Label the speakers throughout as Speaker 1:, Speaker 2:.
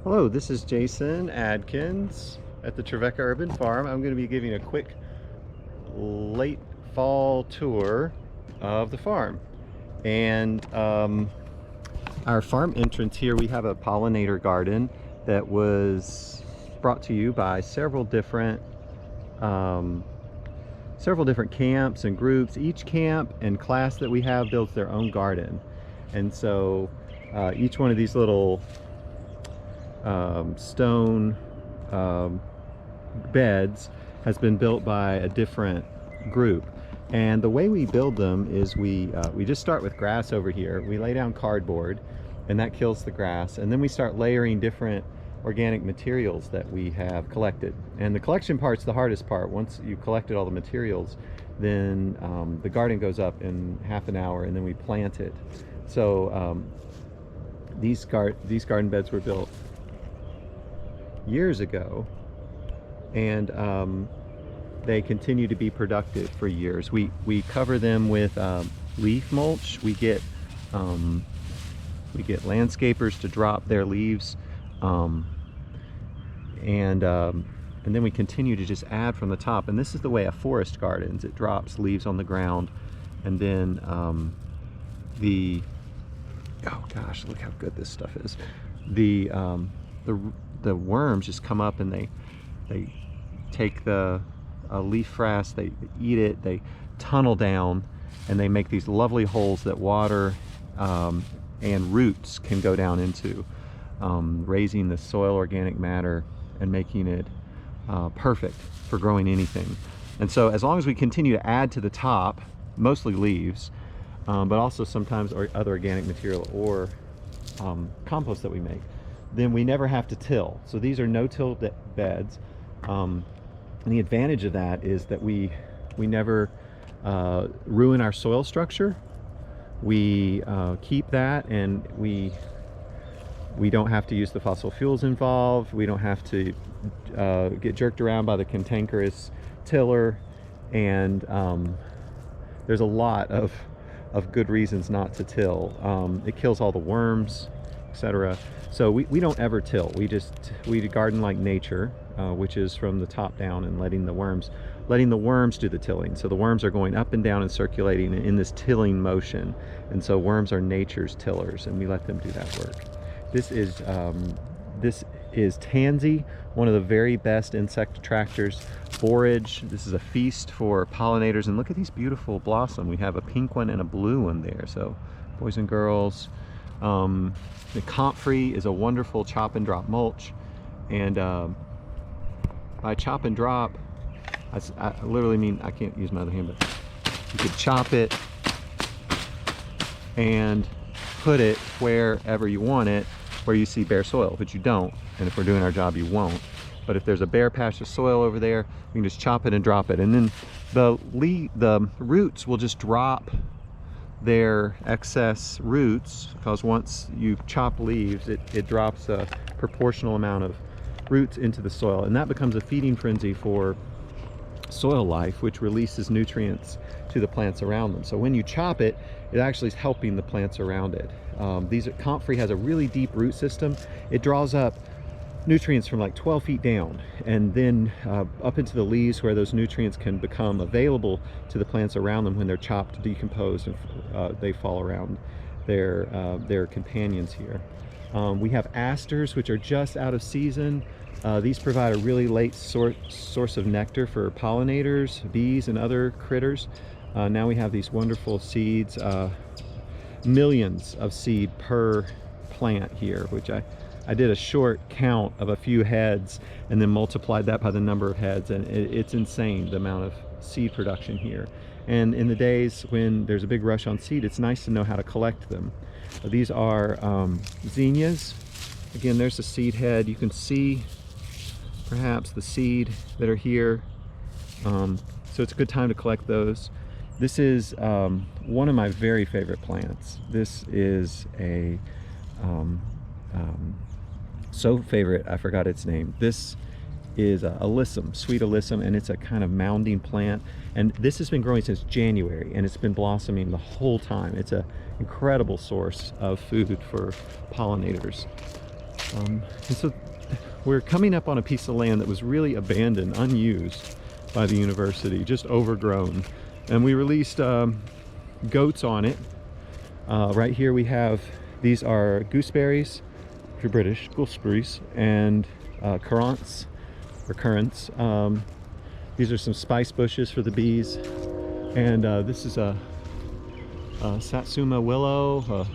Speaker 1: Hello, this is Jason Adkins at the Trevecca Urban Farm. I'm going to be giving a quick late fall tour of the farm. And our farm entrance here, we have a pollinator garden that was brought to you by several different camps and groups. Each camp and class that we have builds their own garden. And so each one of these little stone beds has been built by a different group, and the way we build them is we just start with grass over here. We lay down cardboard and that kills the grass, and then we start layering different organic materials that we have collected, and the collection part's the hardest part. Once you collected all the materials, then the garden goes up in half an hour, and then we plant it. So these garden beds were built years ago, and they continue to be productive for years. We cover them with leaf mulch. We get landscapers to drop their leaves, and then we continue to just add from the top. And this is the way a forest gardens. It drops leaves on the ground, and then oh gosh, look how good this stuff is. The worms just come up and they take the leaf frass, they eat it, they tunnel down, and they make these lovely holes that water and roots can go down into, raising the soil organic matter and making it perfect for growing anything. And so as long as we continue to add to the top, mostly leaves, but also sometimes other organic material or compost that we make, then we never have to till. So these are no-till beds, and the advantage of that is that we never ruin our soil structure. We keep that, and we don't have to use the fossil fuels involved. We don't have to get jerked around by the cantankerous tiller, and there's a lot of good reasons not to till. It kills all the worms, etc. So we don't ever till. We garden like nature, which is from the top down, and letting the worms do the tilling. So the worms are going up and down and circulating in this tilling motion, and so worms are nature's tillers, and we let them do that work. This is tansy, one of the very best insect attractors. Forage. This is a feast for pollinators, and look at these beautiful blossom. We have a pink one and a blue one there. So boys and girls. The comfrey is a wonderful chop and drop mulch, and by chop and drop, I literally mean, I can't use my other hand, but you could chop it and put it wherever you want it, where you see bare soil, but you don't, and if we're doing our job, you won't. But if there's a bare patch of soil over there, you can just chop it and drop it, and then the roots will just drop their excess roots, because once you chop leaves, it drops a proportional amount of roots into the soil, and that becomes a feeding frenzy for soil life, which releases nutrients to the plants around them. So when you chop it, it actually is helping the plants around it. Comfrey has a really deep root system. It draws up nutrients from like 12 feet down, and then up into the leaves, where those nutrients can become available to the plants around them when they're chopped, decomposed, and they fall around their companions here. We have asters, which are just out of season. These provide a really late source of nectar for pollinators, bees, and other critters. Now we have these wonderful seeds, millions of seed per plant here, which I did a short count of a few heads and then multiplied that by the number of heads, and it's insane the amount of seed production here. And in the days when there's a big rush on seed, it's nice to know how to collect them. These are zinnias. Again, there's a seed head. You can see perhaps the seed that are here. So it's a good time to collect those. This is one of my very favorite plants. This is a so favorite, I forgot its name. This is alyssum, sweet alyssum, and it's a kind of mounding plant. And this has been growing since January, and it's been blossoming the whole time. It's an incredible source of food for pollinators. And so we're coming up on a piece of land that was really abandoned, unused by the university, just overgrown. And we released goats on it. Right here we have, these are gooseberries, if you're British, gooseberries, and currants, or currants. These are some spice bushes for the bees. And this is a satsuma willow,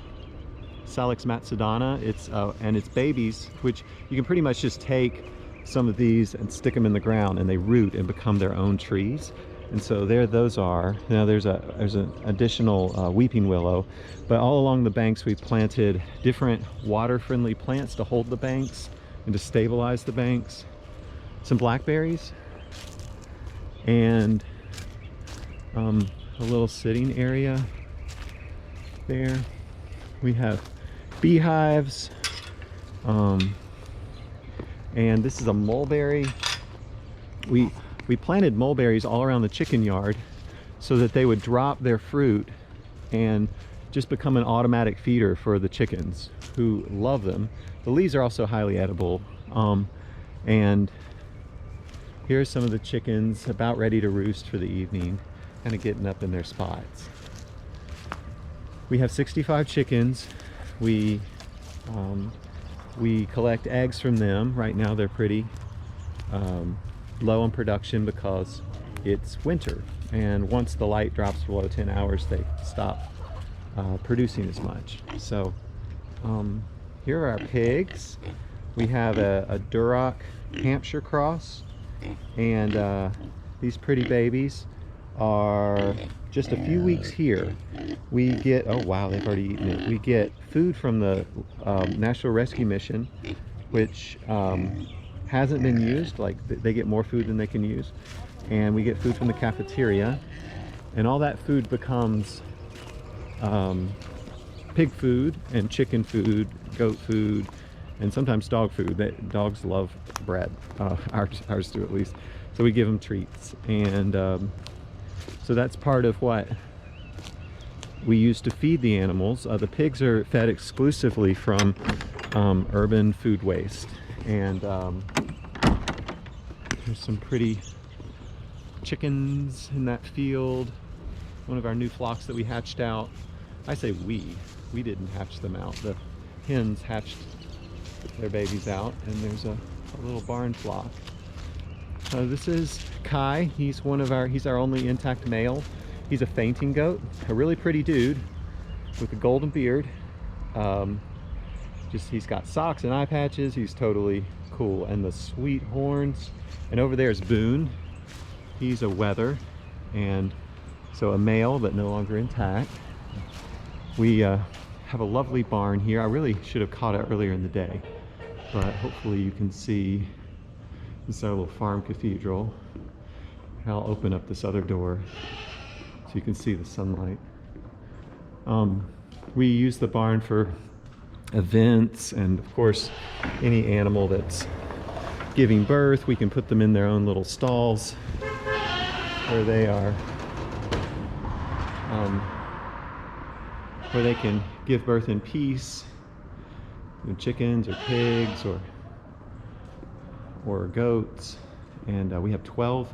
Speaker 1: Salix matsudana. It's and its babies, which you can pretty much just take some of these and stick them in the ground, and they root and become their own trees. And so there those are. Now there's an additional weeping willow, but all along the banks we planted different water-friendly plants to hold the banks and to stabilize the banks. Some blackberries, and a little sitting area there. We have beehives, and this is a mulberry. We planted mulberries all around the chicken yard so that they would drop their fruit and just become an automatic feeder for the chickens, who love them. The leaves are also highly edible. And here's some of the chickens about ready to roost for the evening, kind of getting up in their spots. We have 65 chickens. We collect eggs from them. Right now they're pretty low on production because it's winter, and once the light drops below 10 hours they stop producing as much. So here are our pigs. We have a Duroc Hampshire cross, and these pretty babies are just a few weeks here. We get, oh wow, they've already eaten it. We get food from the National Rescue Mission, which hasn't been used. Like, they get more food than they can use. And we get food from the cafeteria, and all that food becomes pig food and chicken food, goat food, and sometimes dog food. Dogs love bread, ours do at least. So we give them treats, and so that's part of what we use to feed the animals. The pigs are fed exclusively from urban food waste. And there's some pretty chickens in that field. One of our new flocks that we hatched out. I say we didn't hatch them out. The hens hatched their babies out, and there's a little barn flock. This is Kai. He's our only intact male. He's a fainting goat, a really pretty dude with a golden beard. He's got socks and eye patches. He's totally cool. And the sweet horns. And over there is Boone. He's a wether, and so a male but no longer intact. We have a lovely barn here. I really should have caught it earlier in the day, but hopefully you can see. This is our little farm cathedral. I'll open up this other door so you can see the sunlight. We use the barn for events, and of course any animal that's giving birth, we can put them in their own little stalls where they are, where they can give birth in peace. Chickens or pigs or goats. And we have 12